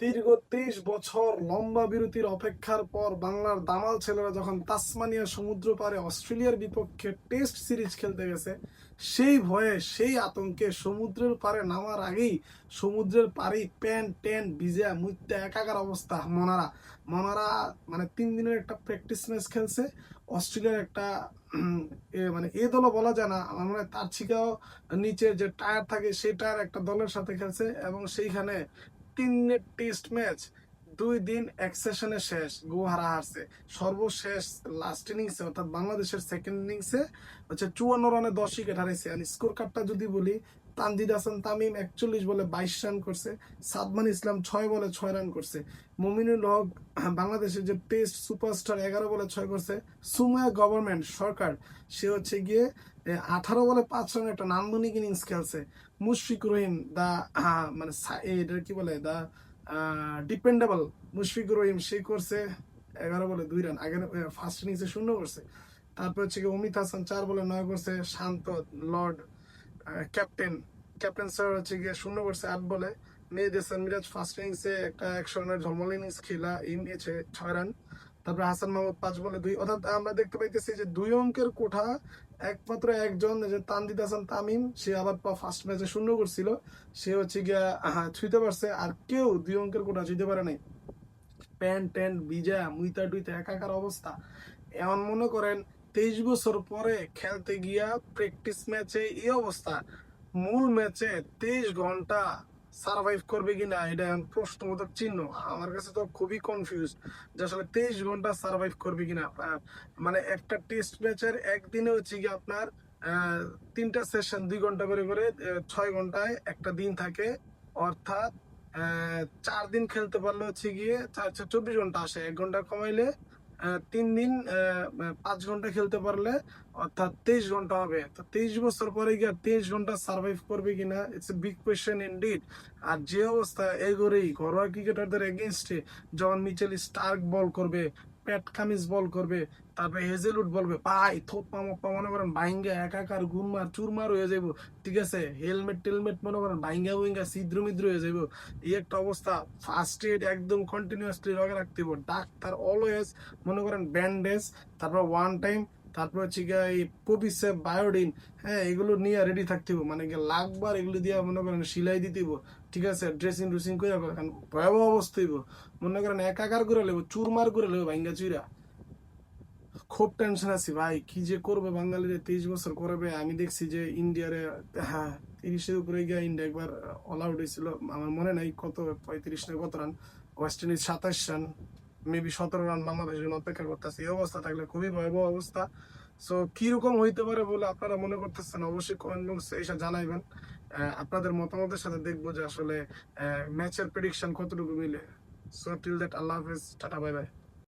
দীর্ঘ 23 বছর লম্বা বিরতির অপেক্ষার পর বাংলার দামাল ছেলেরা যখন তাসমানিয়া সমুদ্র পাড়ে অস্ট্রেলিয়ার বিপক্ষে টেস্ট সিরিজ খেলতে গেছে, সেই ভয়ে সেই আতঙ্কে সমুদ্রের পাড়ে নামার আগেই সমুদ্রের পাড়েই প্যান্ট ট্যান্ট ভিজে মুইত্যা একাকার অবস্থা। মনারা মনারা মানে 3 দিনের একটা প্র্যাকটিস ম্যাচ খেলছে। অস্ট্রেলিয়ার একটা মানে এ দলও বলা যায় না, আমার মনে হয় তার থেকেও নিচে যে টায়ার থাকে সেই টায়ার একটা দলের সাথে খেলছে, এবং সেইখানে 3 দিনের টেস্ট ম্যাচ 2 দিন এক সেশনে শেষ, গোহারা হারছে। সর্বশেষ লাস্ট ইনিংসে অর্থাৎ বাংলাদেশের সেকেন্ড ইনিংসে হচ্ছে 54 রানে 10 উইকেট হারাইছে। আর স্কোর কার্ডটা যদি বলি, তানজিদ হাসান তামিম 41 বলে 22 রান করছে, সাদমান ইসলাম 6 বলে 6 রান করছে, মুমিনুল হক বাংলাদেশের যে টেস্ট সুপারস্টার 11 বলে 6 করছে, সুমাইয়া গভর্নমেন্ট সরকার সে হচ্ছে গিয়ে 18 বলে 5 রান একটা নান্দনিক ইনিংস খেলছে। মুশফিক রহিম দা মানে এটা কি বলে দা ডিপেন্ডেবল মুশফিক রহিম সে করছে 11 বলে 2 রান, আগে ফার্স্ট ইনিংসে 0 করছে। তারপর হচ্ছে কি অমিত হাসান 4 বলে 9 করছে, শান্ত লর্ড ক্যাপ্টেন ক্যাপ্টেন স্যার হচ্ছে গিয়ে 0 করছে 8 বলে। মেহেদী হাসান মিরাজ ফার্স্ট ইনিংসে একটা 100 রানের ঝলমল ইনিংস খেলা নিয়েছে 6 রান। তারপরে হাসান মাহমুদ 5 বলে 2, অর্থাৎ আমরা দেখতে পাইতেছি যে 2 অঙ্কের কোঠা একমাত্র একজন, যে তানজিদ হাসান তামিম, সে আবার ফার্স্ট ম্যাচে 0 করছিল, সে হচ্ছে গিয়া ছুঁতে পারছে, আর কেউ 2 অঙ্কের কোঠা ছুঁতে পারে নাই। প্যান্ট ট্যান্ট ভিজা মুইতা টুইতা একাকার অবস্থা। এমন মনে করেন 23 বছর পরে খেলতে গিয়া প্র্যাকটিস ম্যাচে এই অবস্থা, মূল ম্যাচে 23 ঘন্টা সার্ভাইভ করবে কিনা এটা এখন প্রশ্নবোধক চিহ্ন। আমার কাছে তো খুবই কনফিউজ যে আসলে 23 ঘন্টা সার্ভাইভ করবে কিনা। মানে একটা টেস্ট ম্যাচের একদিনে হচ্ছে কি আপনার 3টা সেশন 2 ঘন্টা করে করে 6 ঘন্টায় একটা দিন থাকে, অর্থাৎ 4 দিন খেলতে পারলে হচ্ছে গিয়ে 24 ঘন্টা আসে, 1 ঘন্টা কমাইলে 3 দিন 5 ঘন্টা খেলতে পারলে অর্থাৎ 23 ঘন্টা হবে। তো 23 বছর পরে গিয়ে 23 ঘন্টা সার্ভাইভ করবে কিনা, it's a big question indeed. আর যে অবস্থা এগোরেই ঘরোয়া ক্রিকেটারদের এগেনস্টে যখন মিচেল স্টার্ক বল করবে, প্যাট কামিজ বল করবে, তারপরে হেজেলউড বলবে, পাই থোপা মোপা মনে করেন ভাইঙ্গা একাকার গুনমার চুরমার হয়ে যাইব। ঠিক আছে, হেলমেট টেলমেট মনে করেন ভাইঙ্গা উইঙ্গা ছিদ্র মিদ্র হয়ে যাইব। এই একটা অবস্থা। ফার্স্ট এড একদম কন্টিনিউয়াসলি লগে রাখতে হবে, ডাক্তার অলওয়েজ মনে করেন ব্যান্ডেজ, তারপর ওয়ান টাইম, তারপর হচ্ছে গিয়ে এই পপিসেপ বায়োডিন, হ্যাঁ এগুলো নিয়ে রেডি থাকতে হবে, মানে গিয়ে লাগবার এগুলো দিয়ে মনে করেন সিলাই দিতে হইব। ঠিক আছে, ড্রেসিং ড্রেসিং করে কারণ ভয়াবহ অবস্থা হইব, মনে করেন একাকার করে লেবো, চুরমার করে লেবো ভাইঙ্গা চুইরা। খুব টেনশন আছি ভাই, কি যে করবে বাঙালিরা 23 বছর করবে। আমি দেখছি যে ইন্ডিয়ারে, হ্যাঁ 30-এর উপরে গিয়ে ইন্ডিয়া একবার অল আউট হয়েছিল, আমার মনে নাই কত 35 না কত run, West Indies 27 run, maybe 17 run বাংলাদেশের জন্য অপেক্ষা করতেছে। এই অবস্থা থাকলে খুবই ভয়াবহ অবস্থা। সো কিরকম হইতে পারে বলে আপনারা মনে করতেছেন অবশ্যই কমেন্ট বক্সে এসে জানাইবেন। আপনাদের মতামতের সাথে দেখবো যে আসলে ম্যাচের প্রেডিকশন কতটুকু মিলে। সো টিল দ্যাট, আল্লাহ হাফেজ, টাটা বাই বাই।